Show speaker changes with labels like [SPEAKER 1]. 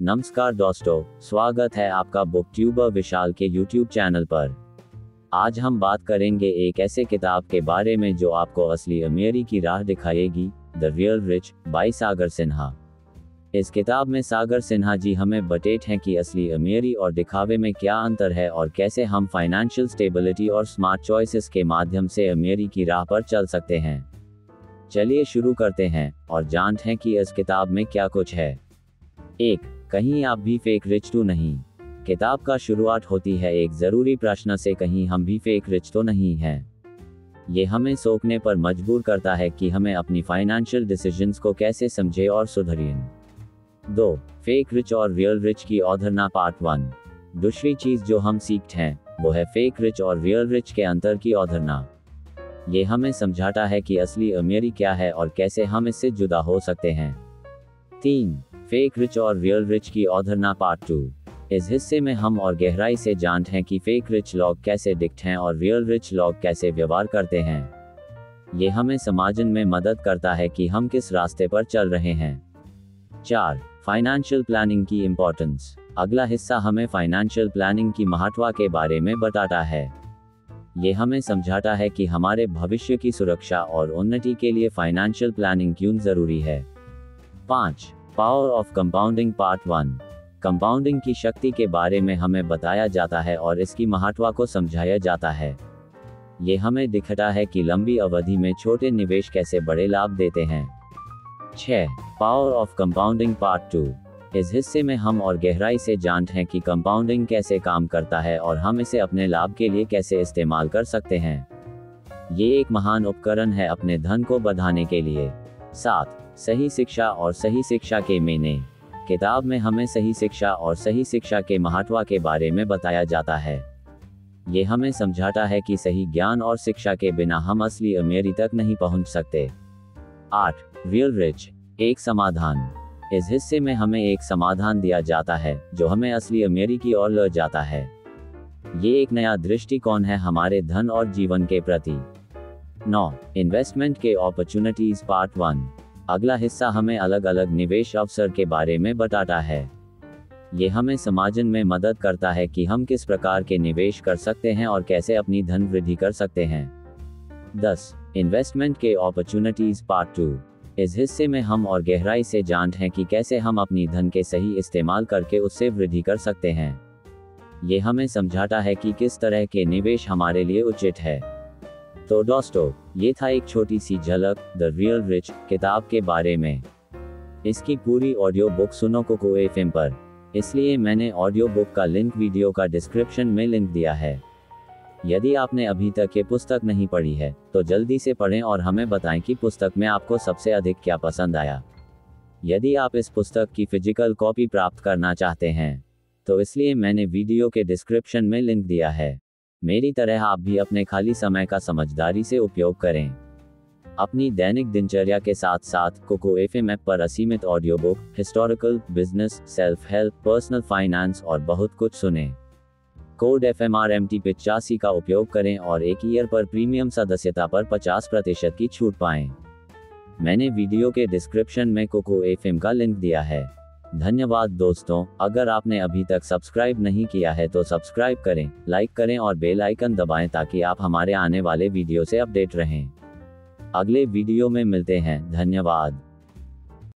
[SPEAKER 1] नमस्कार दोस्तों, स्वागत है आपका बुक ट्यूबर विशाल के यूट्यूब चैनल पर। आज हम बात करेंगे एक ऐसे किताब के बारे में जो आपको असली अमीरी की राह दिखाएगी, द रियल रिच बाय सागर सिन्हा। इस किताब में सागर सिन्हा जी हमें बताते हैं कि असली अमीरी और दिखावे में क्या अंतर है और कैसे हम फाइनेंशियल स्टेबिलिटी और स्मार्ट चॉइसेस के माध्यम से अमीरी की राह पर चल सकते हैं। चलिए शुरू करते हैं और जानते हैं कि इस किताब में क्या कुछ है। 1. कहीं आप भी फेक रिच तो नहीं। किताब का शुरुआत होती है एक ज़रूरी प्रश्न से, कहीं हम भी फेक रिच तो नहीं हैं। ये हमें सोचने पर मजबूर करता है कि हमें अपनी फाइनेंशियल डिसीजंस को कैसे समझे और सुधारें। 2. फेक रिच और रियल रिच की अवधारणा पार्ट 1। दूसरी चीज़ जो हम सीखते हैं वो है फेक रिच और रियल रिच के अंतर की अवधारणा। ये हमें समझाता है कि असली अमीरी क्या है और कैसे हम इससे जुदा हो सकते हैं। 3. फेक रिच और रियल रिच की अवधारणा पार्ट 2। इस हिस्से में हम और गहराई से जानते हैं कि फेक रिच लोग कैसे दिखते हैं और रियल रिच लोग कैसे व्यवहार करते हैं। ये हमें समझने में मदद करता है कि हम किस रास्ते पर चल रहे हैं। 4. फाइनेंशियल प्लानिंग की इम्पोर्टेंस। अगला हिस्सा हमें फाइनेंशियल प्लानिंग की महत्व के बारे में बताता है। ये हमें समझाता है कि हमारे भविष्य की सुरक्षा और उन्नति के लिए फाइनेंशियल प्लानिंग क्यों जरूरी है। 5. Power of compounding part 1। Compounding की शक्ति के बारे में हमें बताया जाता है और इसकी महत्व को समझाया जाता है। ये हमें दिखाता है कि लंबी अवधि में छोटे निवेश कैसे बड़े लाभ देते हैं। 6. Power of compounding part 2। इस हिस्से में हम और गहराई से जानते हैं कि कंपाउंडिंग कैसे काम करता है और हम इसे अपने लाभ के लिए कैसे इस्तेमाल कर सकते हैं। ये एक महान उपकरण है अपने धन को बढ़ाने के लिए। 7. सही शिक्षा और सही शिक्षा के मायने। किताब में हमें सही शिक्षा और सही शिक्षा के महत्व के बारे में बताया जाता है। ये हमें समझाता है कि सही ज्ञान और शिक्षा के बिना हम असली अमीरी तक नहीं पहुंच सकते। 8. रियल रिच, एक समाधान। इस हिस्से में हमें एक समाधान दिया जाता है जो हमें असली अमीरी की ओर ले जाता है। ये एक नया दृष्टिकोण है हमारे धन और जीवन के प्रति। 9. इन्वेस्टमेंट के अपॉर्चुनिटीज पार्ट 1। अगला हिस्सा हमें अलग अलग निवेश अवसर के बारे में बताता है। ये हमें समझने में मदद करता है कि हम किस प्रकार के निवेश कर सकते हैं और कैसे अपनी धन वृद्धि कर सकते हैं। 10. इन्वेस्टमेंट के अपॉर्चुनिटीज पार्ट 2। इस हिस्से में हम और गहराई से जानते हैं कि कैसे हम अपनी धन के सही इस्तेमाल करके उससे वृद्धि कर सकते हैं। ये हमें समझाता है कि किस तरह के निवेश हमारे लिए उचित है। तो दोस्तों, ये था एक छोटी सी झलक द रियल रिच किताब के बारे में। इसकी पूरी ऑडियो बुक सुनो कोको FM पर, इसलिए मैंने ऑडियो बुक का लिंक वीडियो का डिस्क्रिप्शन में लिंक दिया है। यदि आपने अभी तक ये पुस्तक नहीं पढ़ी है तो जल्दी से पढ़ें और हमें बताएं कि पुस्तक में आपको सबसे अधिक क्या पसंद आया। यदि आप इस पुस्तक की फिजिकल कॉपी प्राप्त करना चाहते हैं तो इसलिए मैंने वीडियो के डिस्क्रिप्शन में लिंक दिया है। मेरी तरह आप भी अपने खाली समय का समझदारी से उपयोग करें। अपनी दैनिक दिनचर्या के साथ साथ कोको FM ऐप पर असीमित audio book, historical, business, self help, personal finance और बहुत कुछ सुनें। कोड FMRMT 85 का उपयोग करें और एक ईयर पर प्रीमियम सदस्यता पर 50% की छूट पाएं। मैंने वीडियो के डिस्क्रिप्शन में कोको FM का लिंक दिया है। धन्यवाद दोस्तों, अगर आपने अभी तक सब्सक्राइब नहीं किया है तो सब्सक्राइब करें, लाइक करें और बेल आइकन दबाएं ताकि आप हमारे आने वाले वीडियो से अपडेट रहें। अगले वीडियो में मिलते हैं। धन्यवाद।